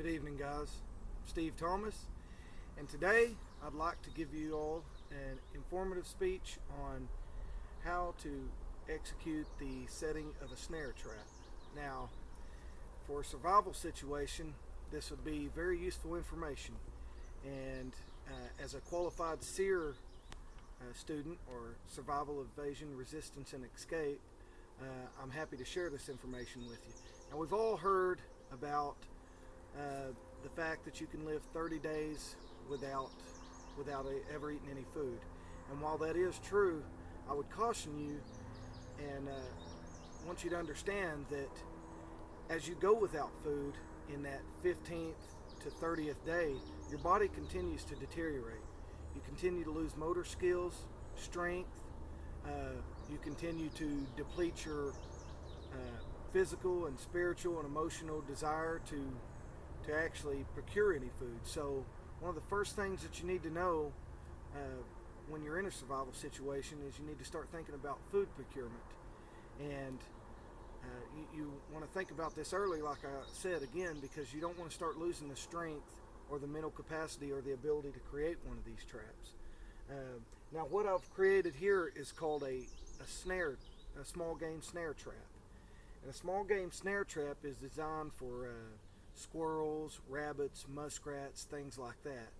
Good evening, guys. Steve Thomas, and today I'd like to give you all an informative speech on how to execute the setting of a snare trap. Now, for a survival situation, this would be very useful information, and as a qualified SEER student, or Survival, Evasion, Resistance, and Escape, I'm happy to share this information with you. Now, we've all heard about the fact that you can live 30 days without ever eating any food. And while that is true, I would caution you and want you to understand that as you go without food in that 15th to 30th day, your body continues to deteriorate. You continue to lose motor skills, strength. You continue to deplete your physical and spiritual and emotional desire to actually procure any food. So one of the first things that you need to know when you're in a survival situation is you need to start thinking about food procurement. And you want to think about this early, like I said again, because you don't want to start losing the strength or the mental capacity or the ability to create one of these traps. Now, what I've created here is called a small game snare trap. And a small game snare trap is designed for squirrels, rabbits, muskrats, things like that.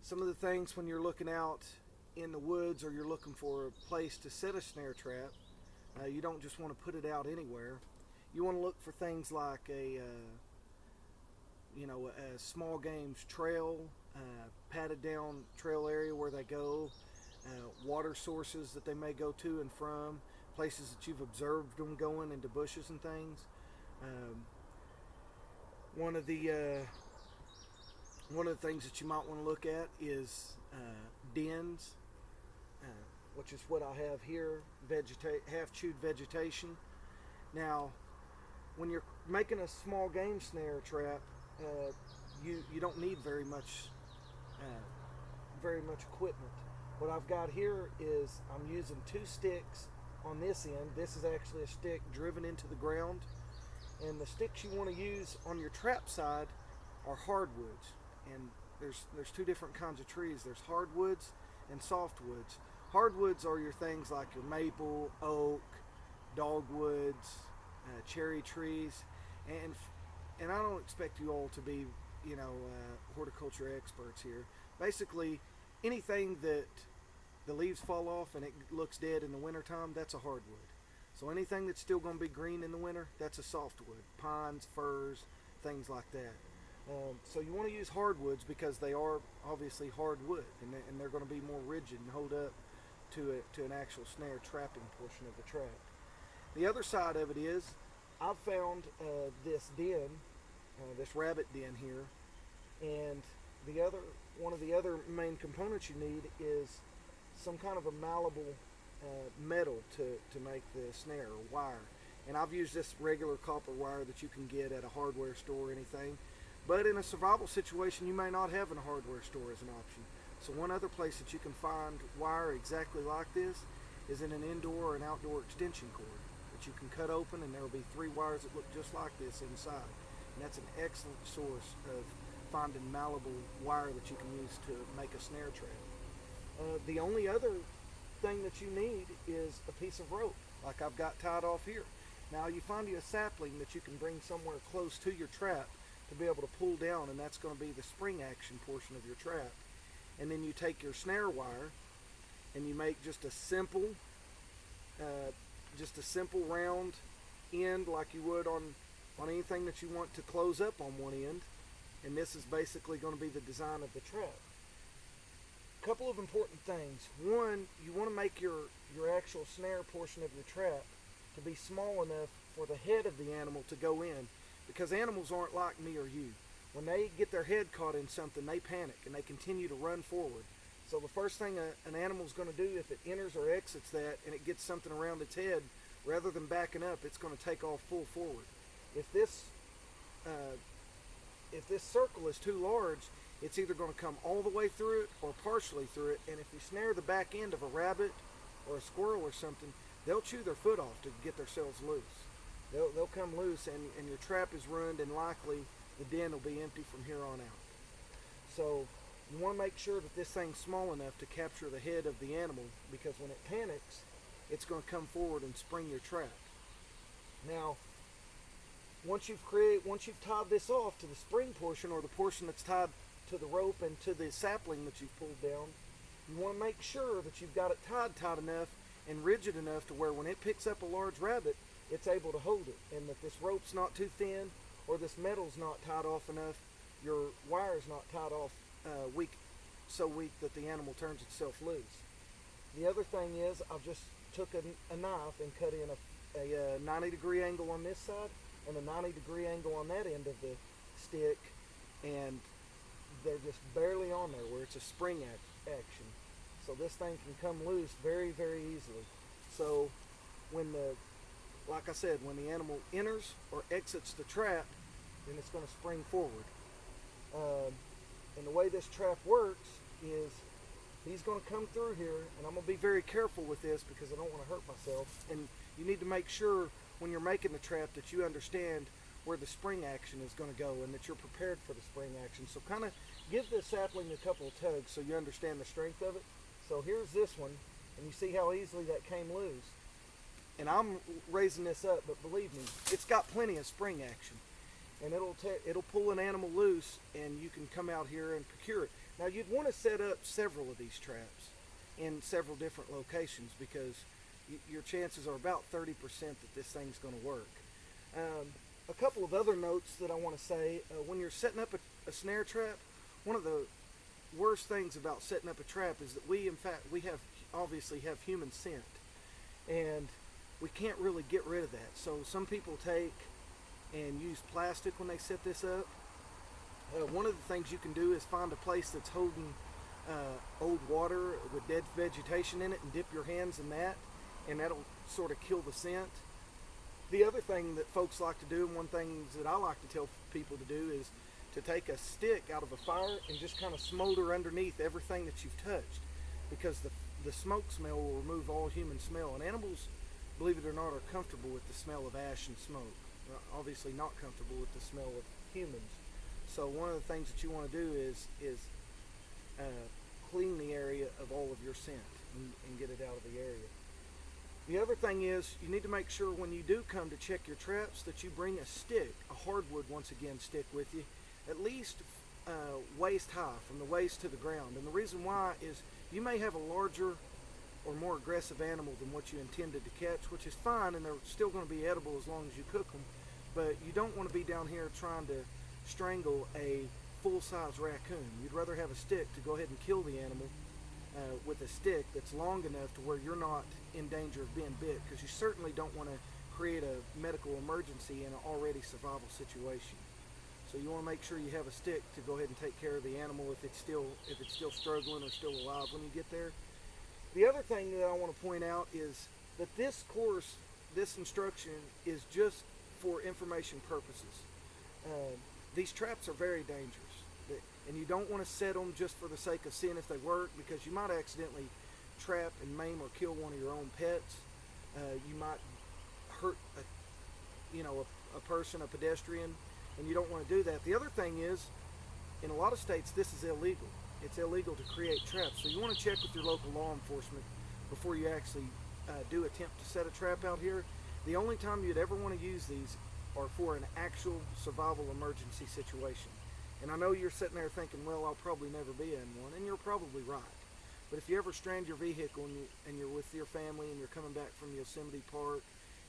Some of the things when you're looking out in the woods or you're looking for a place to set a snare trap, you don't just want to put it out anywhere. You want to look for things like a small game's trail, padded down trail area where they go, water sources that they may go to and from, places that you've observed them going into bushes and things. One of the things that you might want to look at is dens, which is what I have here, half-chewed vegetation. Now, when you're making a small game snare trap, you don't need very much equipment. What I've got here is I'm using 2 sticks on this end. This is actually a stick driven into the ground, and the sticks you want to use on your trap side are hardwoods. And there's 2 different kinds of trees. There's hardwoods and softwoods. Hardwoods are your things like your maple, oak, dogwoods, cherry trees, and I don't expect you all to be horticulture experts here. Basically, anything that the leaves fall off and it looks dead in the wintertime, that's a hardwood. So anything that's still going to be green in the winter, that's a softwood. Pines, firs, things like that. So you want to use hardwoods because they are obviously hardwood, and they're going to be more rigid and hold up to an actual snare trapping portion of the trap. The other side of it is, I've found this den, this rabbit den here, and one of the other main components you need is some kind of a malleable metal to make the snare, or wire. And I've used this regular copper wire that you can get at a hardware store or anything. But in a survival situation, you may not have a hardware store as an option. So one other place that you can find wire exactly like this is in an indoor or an outdoor extension cord that you can cut open, and there will be 3 wires that look just like this inside. And that's an excellent source of finding malleable wire that you can use to make a snare trap. The only other thing that you need is a piece of rope, like I've got tied off here. Now, you find you a sapling that you can bring somewhere close to your trap to be able to pull down, and that's going to be the spring action portion of your trap. And then you take your snare wire and you make just a simple round end like you would on anything that you want to close up on one end. And this is basically going to be the design of the trap. A couple of important things. One, you want to make your actual snare portion of your trap to be small enough for the head of the animal to go in, because animals aren't like me or you. When they get their head caught in something, they panic and they continue to run forward. So the first thing an animal's going to do if it enters or exits that and it gets something around its head, rather than backing up, it's going to take off full forward. If this circle is too large, it's either going to come all the way through it or partially through it. And if you snare the back end of a rabbit or a squirrel or something, they'll chew their foot off to get themselves loose. They'll come loose, and your trap is ruined, and likely the den will be empty from here on out. So you want to make sure that this thing's small enough to capture the head of the animal, because when it panics, it's going to come forward and spring your trap. Now, once you've tied this off to the spring portion, or the portion that's tied to the rope and to the sapling that you've pulled down, you want to make sure that you've got it tight enough and rigid enough to where when it picks up a large rabbit, it's able to hold it, and that this rope's not too thin, or this metal's not tied off enough, your wire's not tied off so weak that the animal turns itself loose. The other thing is, I just took a knife and cut in a 90-degree angle on this side and a 90-degree angle on that end of the stick, and they're just barely on there where it's a spring action. So this thing can come loose very, very easily. So like I said, when the animal enters or exits the trap, then it's going to spring forward. And the way this trap works is he's going to come through here, and I'm going to be very careful with this because I don't want to hurt myself. And you need to make sure when you're making the trap that you understand where the spring action is going to go and that you're prepared for the spring action. So kind of give this sapling a couple of tugs so you understand the strength of it. So here's this one, and you see how easily that came loose. And I'm raising this up, but believe me, it's got plenty of spring action. And it'll pull an animal loose, and you can come out here and procure it. Now you'd want to set up several of these traps in several different locations, because your chances are about 30% that this thing's going to work. A couple of other notes that I want to say, when you're setting up a snare trap, one of the worst things about setting up a trap is that we obviously have human scent, and we can't really get rid of that. So some people take and use plastic when they set this up. One of the things you can do is find a place that's holding old water with dead vegetation in it and dip your hands in that, and that'll sort of kill the scent. The other thing that folks like to do, and one thing that I like to tell people to do, is to take a stick out of a fire and just kind of smolder underneath everything that you've touched, because the smoke smell will remove all human smell, and animals, believe it or not, are comfortable with the smell of ash and smoke. Obviously not comfortable with the smell of humans. So one of the things that you want to do is clean the area of all of your scent and get it out of the area. The other thing is, you need to make sure when you do come to check your traps that you bring a stick, a hardwood once again stick with you, at least waist high, from the waist to the ground. And the reason why is you may have a larger or more aggressive animal than what you intended to catch, which is fine, and they're still going to be edible as long as you cook them, but you don't want to be down here trying to strangle a full-size raccoon. You'd rather have a stick to go ahead and kill the animal with a stick that's long enough to where you're not in danger of being bit, because you certainly don't want to create a medical emergency in an already survival situation. So you want to make sure you have a stick to go ahead and take care of the animal if it's still struggling or still alive when you get there. The other thing that I want to point out is that this course, this instruction, is just for information purposes. These traps are very dangerous, and you don't want to set them just for the sake of seeing if they work, because you might accidentally trap and maim or kill one of your own pets. You might hurt a person, a pedestrian, and you don't want to do that. The other thing is, in a lot of states, this is illegal. It's illegal to create traps, so you want to check with your local law enforcement before you actually do attempt to set a trap out here. The only time you'd ever want to use these are for an actual survival emergency situation. And I know you're sitting there thinking, well, I'll probably never be in one, and you're probably right. But if you ever strand your vehicle and you're with your family and you're coming back from Yosemite Park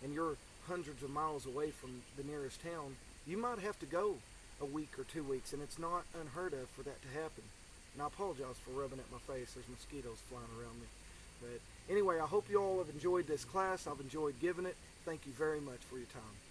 and you're hundreds of miles away from the nearest town, you might have to go a week or 2 weeks, and it's not unheard of for that to happen. And I apologize for rubbing at my face. There's mosquitoes flying around me. But anyway, I hope you all have enjoyed this class. I've enjoyed giving it. Thank you very much for your time.